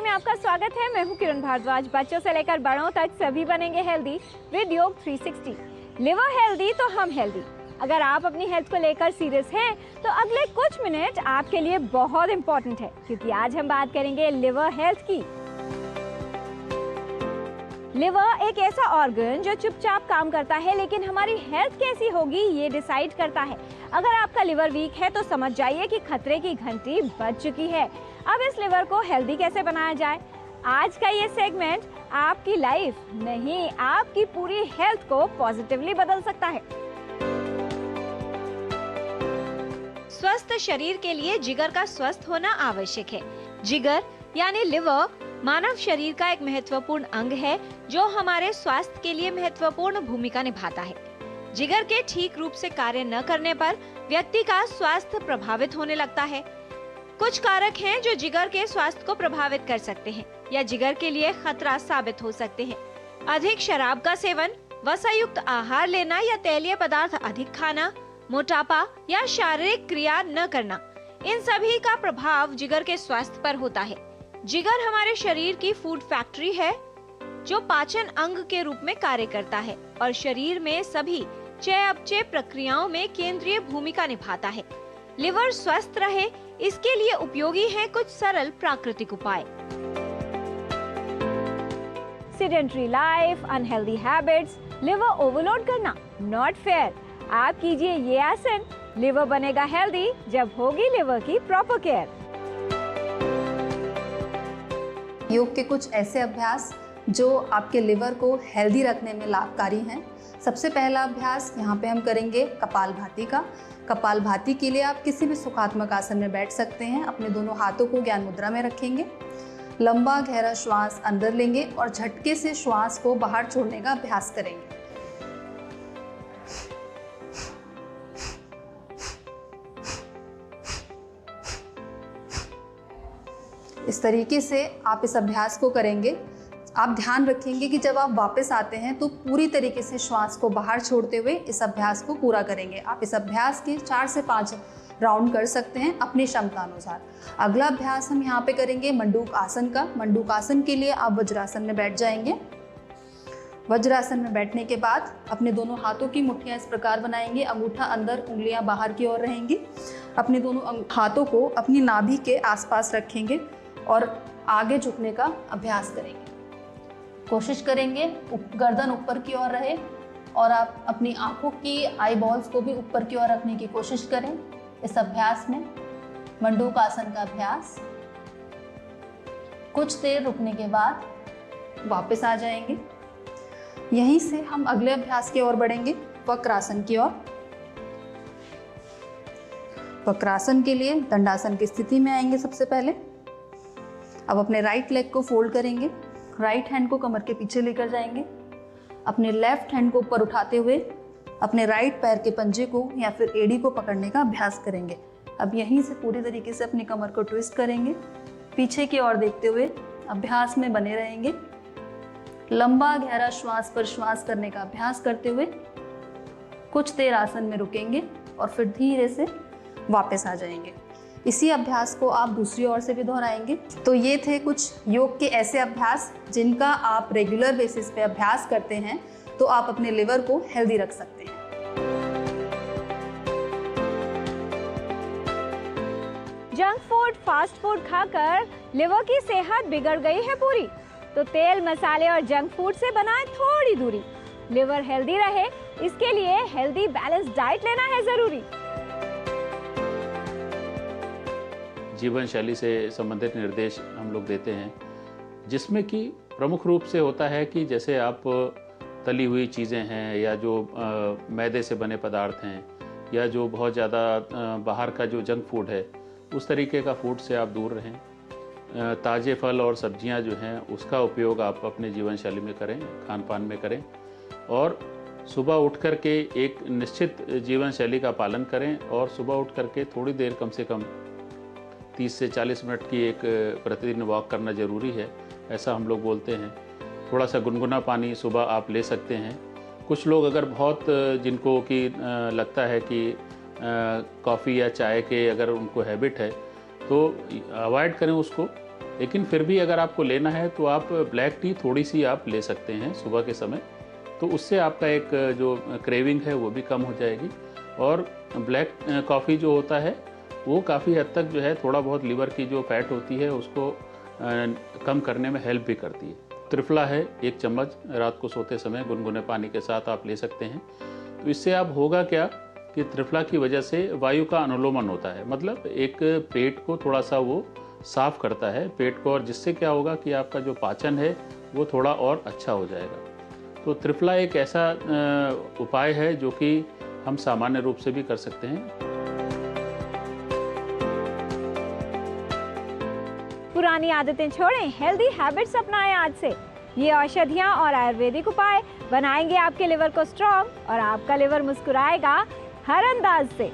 में आपका स्वागत है। मैं हूं किरण भारद्वाज। बच्चों से लेकर बड़ों तक सभी बनेंगे हेल्दी विद योग 360। लिवर हेल्दी तो हम हेल्दी। अगर आप अपनी हेल्थ को लेकर सीरियस हैं तो अगले कुछ मिनट आपके लिए बहुत इंपॉर्टेंट है, क्योंकि आज हम बात करेंगे लिवर हेल्थ की। लिवर एक ऐसा ऑर्गन जो चुपचाप काम करता है, लेकिन हमारी हेल्थ कैसी होगी ये डिसाइड करता है। अगर आपका लिवर वीक है तो समझ जाइए कि खतरे की घंटी बज चुकी है। अब इस लिवर को हेल्दी कैसे बनाया जाए, आज का ये सेगमेंट आपकी लाइफ नहीं, आपकी पूरी हेल्थ को पॉजिटिवली बदल सकता है। स्वस्थ शरीर के लिए जिगर का स्वस्थ होना आवश्यक है। जिगर यानी लिवर मानव शरीर का एक महत्वपूर्ण अंग है जो हमारे स्वास्थ्य के लिए महत्वपूर्ण भूमिका निभाता है। जिगर के ठीक रूप से कार्य न करने पर व्यक्ति का स्वास्थ्य प्रभावित होने लगता है। कुछ कारक हैं जो जिगर के स्वास्थ्य को प्रभावित कर सकते हैं या जिगर के लिए खतरा साबित हो सकते हैं। अधिक शराब का सेवन, वसायुक्त आहार लेना या तैलीय पदार्थ अधिक खाना, मोटापा या शारीरिक क्रिया न करना, इन सभी का प्रभाव जिगर के स्वास्थ्य पर होता है। जिगर हमारे शरीर की फूड फैक्ट्री है जो पाचन अंग के रूप में कार्य करता है और शरीर में सभी चयापचय प्रक्रियाओं में केंद्रीय भूमिका निभाता है। लिवर स्वस्थ रहे इसके लिए उपयोगी हैं कुछ सरल प्राकृतिक उपाय। Sedentary life, unhealthy habits, liver overload करना नॉट फेयर। आप कीजिए ये आसन, लिवर बनेगा हेल्दी जब होगी लिवर की प्रॉपर केयर। योग के कुछ ऐसे अभ्यास जो आपके लिवर को हेल्दी रखने में लाभकारी हैं। सबसे पहला अभ्यास यहाँ पे हम करेंगे कपालभाति का। कपालभाति के लिए आप किसी भी सुखात्मक आसन में बैठ सकते हैं। अपने दोनों हाथों को ज्ञान मुद्रा में रखेंगे, लंबा गहरा श्वास अंदर लेंगे और झटके से श्वास को बाहर छोड़ने का अभ्यास करेंगे। इस तरीके से आप इस अभ्यास को करेंगे। आप ध्यान रखेंगे कि जब आप वापस आते हैं तो पूरी तरीके से श्वास को बाहर छोड़ते हुए इस अभ्यास को पूरा करेंगे। आप इस अभ्यास के 4 से 5 राउंड कर सकते हैं अपनी क्षमता अनुसार। अगला अभ्यास हम यहाँ पे करेंगे मंडूक आसन का। मंडूक आसन के लिए आप वज्रासन में बैठ जाएंगे। वज्रासन में बैठने के बाद अपने दोनों हाथों की मुट्ठियाँ इस प्रकार बनाएंगे, अंगूठा अंदर, उंगलियाँ बाहर की ओर रहेंगी। अपने दोनों हाथों को अपनी नाभि के आसपास रखेंगे और आगे झुकने का अभ्यास करेंगे। कोशिश करेंगे गर्दन ऊपर की ओर रहे और आप अपनी आंखों की आई बॉल्स को भी ऊपर की ओर रखने की कोशिश करें। इस अभ्यास में मंडूक आसन का अभ्यास कुछ देर रुकने के बाद वापस आ जाएंगे। यहीं से हम अगले अभ्यास की ओर बढ़ेंगे, वक्रासन की ओर। वक्रासन के लिए दंडासन की स्थिति में आएंगे। सबसे पहले अब अपने राइट लेग को फोल्ड करेंगे, राइट हैंड को कमर के पीछे लेकर जाएंगे। अपने लेफ्ट हैंड को ऊपर उठाते हुए अपने राइट पैर के पंजे को या फिर एड़ी को पकड़ने का अभ्यास करेंगे। अब यहीं से पूरी तरीके से अपनी कमर को ट्विस्ट करेंगे, पीछे की ओर देखते हुए अभ्यास में बने रहेंगे। लंबा गहरा श्वास पर श्वास करने का अभ्यास करते हुए कुछ देर आसन में रुकेंगे और फिर धीरे से वापस आ जाएंगे। इसी अभ्यास को आप दूसरी ओर से भी दोहराएंगे। तो ये थे कुछ योग के ऐसे अभ्यास जिनका आप रेगुलर बेसिस पे अभ्यास करते हैं तो आप अपने लिवर को हेल्दी रख सकते हैं। जंक फूड, फास्ट फूड खाकर लिवर की सेहत बिगड़ गई है पूरी, तो तेल, मसाले और जंक फूड से बनाए थोड़ी दूरी। लिवर हेल्दी रहे इसके लिए हेल्दी बैलेंस डाइट लेना है जरूरी। जीवन शैली से संबंधित निर्देश हम लोग देते हैं, जिसमें कि प्रमुख रूप से होता है कि जैसे आप तली हुई चीज़ें हैं या जो मैदे से बने पदार्थ हैं या जो बहुत ज़्यादा बाहर का जो जंक फूड है, उस तरीके का फूड से आप दूर रहें। ताज़े फल और सब्जियां जो हैं उसका उपयोग आप अपने जीवन शैली में करें, खान पान में करें और सुबह उठ कर के एक निश्चित जीवन शैली का पालन करें और सुबह उठ कर के थोड़ी देर, कम से कम 30 से 40 मिनट की एक प्रतिदिन वॉक करना ज़रूरी है, ऐसा हम लोग बोलते हैं। थोड़ा सा गुनगुना पानी सुबह आप ले सकते हैं। कुछ लोग अगर बहुत जिनको कि लगता है कि कॉफ़ी या चाय के अगर उनको हैबिट है तो अवॉइड करें उसको लेकिन फिर भी अगर आपको लेना है तो आप ब्लैक टी थोड़ी सी आप ले सकते हैं सुबह के समय, तो उससे आपका एक जो क्रेविंग है वो भी कम हो जाएगी। और ब्लैक कॉफ़ी जो होता है वो काफ़ी हद तक जो है थोड़ा बहुत लीवर की जो फैट होती है उसको कम करने में हेल्प भी करती है। त्रिफला है 1 चम्मच रात को सोते समय गुनगुने पानी के साथ आप ले सकते हैं। तो इससे आप होगा क्या कि त्रिफला की वजह से वायु का अनुलोमन होता है, मतलब एक पेट को थोड़ा सा वो साफ करता है पेट को, और जिससे क्या होगा कि आपका जो पाचन है वो थोड़ा और अच्छा हो जाएगा। तो त्रिफला एक ऐसा उपाय है जो कि हम सामान्य रूप से भी कर सकते हैं। पुरानी आदतें छोड़ें, हेल्दी हैबिट्स अपनाएं आज से। ये औषधियाँ और आयुर्वेदिक उपाय बनाएंगे आपके लिवर को स्ट्रॉन्ग और आपका लिवर मुस्कुराएगा हर अंदाज से।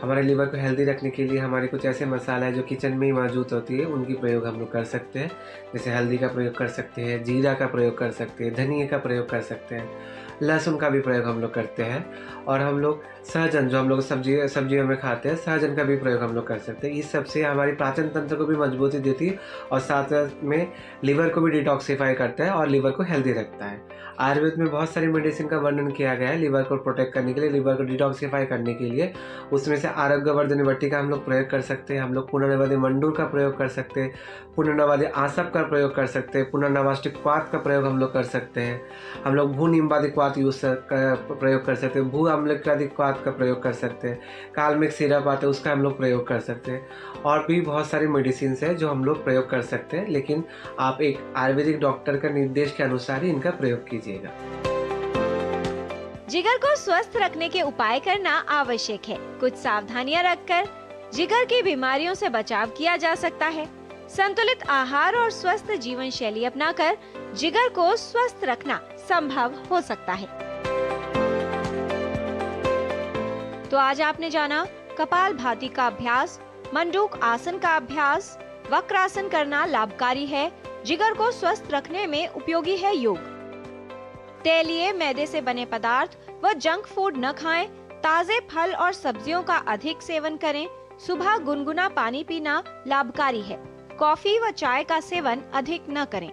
हमारे लिवर को हेल्दी रखने के लिए हमारे कुछ ऐसे मसाला है जो किचन में ही मौजूद होती है, उनकी प्रयोग हम लोग कर सकते हैं। जैसे हल्दी का प्रयोग कर सकते हैं, जीरा का प्रयोग कर सकते हैं, धनिया का प्रयोग कर सकते हैं, लहसुन का भी प्रयोग हम लोग करते हैं। और हम लोग सहजन, जो हम लोग सब्जियों में खाते हैं, सहजन का भी प्रयोग हम लोग कर सकते हैं। इस सबसे हमारी पाचन तंत्र को भी मजबूती देती है और साथ में लिवर को भी डिटॉक्सिफाई करता है और लिवर को हेल्दी रखता है। आयुर्वेद में बहुत सारी मेडिसिन का वर्णन किया गया है लिवर को प्रोटेक्ट करने के लिए, लिवर को डिटॉक्सिफाई करने के लिए। उसमें से आरोग्यवर्धनी वटी का हम लोग प्रयोग कर सकते हैं, हम लोग पुनर्नवादी मंडूर का प्रयोग कर सकते हैं, पुनर्नवादी आसप का प्रयोग कर सकते हैं, पुनर्नवाष्टिक क्वाथ का प्रयोग हम लोग कर सकते हैं, हम लोग भू निम्बादी क्वाथ प्रयोग कर सकते हैं, भू अम्लकादी क्वाथ का प्रयोग कर सकते हैं, कालमेघ सिरप आते हैं उसका हम लोग प्रयोग कर सकते हैं। और भी बहुत सारी मेडिसिन है जो हम लोग प्रयोग कर सकते हैं, लेकिन आप एक आयुर्वेदिक डॉक्टर का निर्देश के अनुसार ही इनका प्रयोग कीजिएगा। जिगर को स्वस्थ रखने के उपाय करना आवश्यक है। कुछ सावधानियां रखकर जिगर की बीमारियों से बचाव किया जा सकता है। संतुलित आहार और स्वस्थ जीवन शैली अपनाकर जिगर को स्वस्थ रखना संभव हो सकता है। तो आज आपने जाना कपालभाति का अभ्यास, मंडूक आसन का अभ्यास, वक्रासन करना लाभकारी है, जिगर को स्वस्थ रखने में उपयोगी है योग। तेलीय मैदे से बने पदार्थ व जंक फूड न खाएं, ताजे फल और सब्जियों का अधिक सेवन करें, सुबह गुनगुना पानी पीना लाभकारी है, कॉफी व चाय का सेवन अधिक न करें।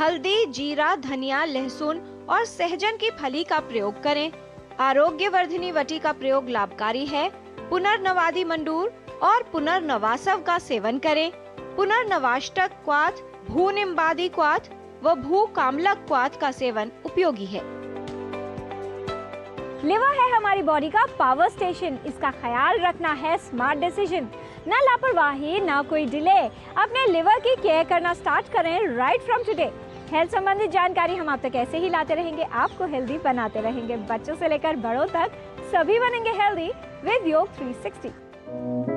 हल्दी, जीरा, धनिया, लहसुन और सहजन की फली का प्रयोग करें। आरोग्यवर्धिनी वटी का प्रयोग लाभकारी है। पुनर्नवादी मंडूर और पुनर्नवासव का सेवन करें। पुनर्नवाष्टक क्वाथ, भू निम्बादी क्वाथ व भू कामलक क्वाथ का सेवन उपयोगी है। लिवर है हमारी बॉडी का पावर स्टेशन, इसका ख्याल रखना है स्मार्ट डिसीजन। ना लापरवाही, ना कोई डिले, अपने लिवर की केयर करना स्टार्ट करें राइट फ्रॉम टुडे। हेल्थ संबंधित जानकारी हम आप तक ऐसे ही लाते रहेंगे, आपको हेल्दी बनाते रहेंगे। बच्चों से लेकर बड़ों तक सभी बनेंगे हेल्दी विद योग 360।